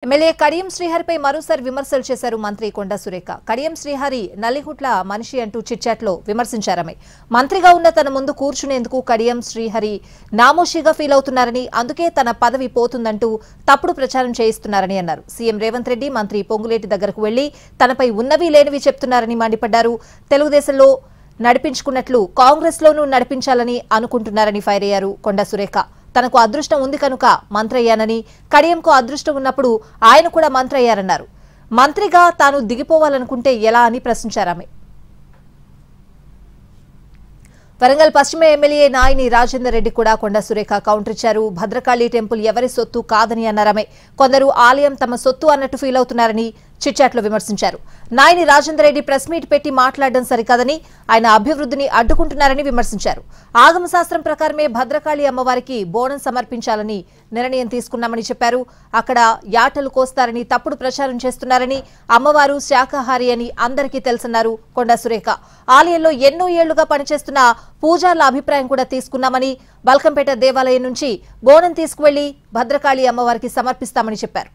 MLA Kadiyam శ్రీహరిపై మరోసారి విమర్శలు చేశారు మంత్రి కొండా సురేఖ. కడియం శ్రీహరి నల్లిగుట్ల మనిషి అంటూ చిట్చాట్లో విమర్శించారామె. మంత్రిగా ఉన్న తన ముందు కూర్చునేందుకు కడియం శ్రీహరి నామోషిగా ఫీల్ అవుతున్నారని, అందుకే తన పదవి పోతుందంటూ తప్పుడు ప్రచారం చేయిస్తున్నారని అన్నారు. సీఎం రేవంత్ రెడ్డి మంత్రి పొంగులేటి దగ్గరకు వెళ్లి తనపై ఉన్నవి లేనివి చెప్తున్నారని మండిపడ్డారు. తెలుగుదేశంలో నడిపించుకున్నట్లు కాంగ్రెస్ లోనూ నడిపించాలని అనుకుంటున్నారని ఫైర్ అయ్యారు కొండా సురేఖ. తనకు అదృష్టం ఉంది కనుక మంత్రి అయ్యానని, కడియంకు అదృష్టం ఉన్నప్పుడు ఆయన కూడా మంత్రి అయ్యారన్నారు. మంత్రిగా తాను దిగిపోవాలనుకుంటే ఎలా అని ప్రశ్నించారామె. వరంగల్ పశ్చిమ ఎమ్మెల్యే నాయని రాజేందర్ రెడ్డి కూడా కొండా సురేఖ కౌంటర్ ఇచ్చారు. భద్రకాళి టెంపుల్ ఎవరి సొత్తు కాదని అన్నారామె. కొందరు ఆలయం తమ సొత్తు అన్నట్టు ఫీల్ అవుతున్నారని చిట్చాట్లో విమర్శించారు. నాయని రాజేందర్ రెడ్డి ప్రెస్ మీట్ పెట్టి మాట్లాడడం సరికాదని, ఆయన అభివృద్ధిని అడ్డుకుంటున్నారని విమర్శించారు. ఆగమ శాస్త్రం ప్రకారమే భద్రకాళి అమ్మవారికి బోనం సమర్పించాలని నిర్ణయం తీసుకున్నామని చెప్పారు. అక్కడ యాటలు కోస్తారని తప్పుడు ప్రచారం చేస్తున్నారని, అమ్మవారు శాకాహారి అని అందరికీ తెలుసన్నారు కొండా సురేఖ. ఆలయంలో ఎన్నో ఏళ్లుగా పనిచేస్తున్న పూజార్ల అభిప్రాయం కూడా తీసుకున్నామని, బల్కంపేట దేవాలయం నుంచి బోనం తీసుకువెళ్లి భద్రకాళి అమ్మవారికి సమర్పిస్తామని చెప్పారు.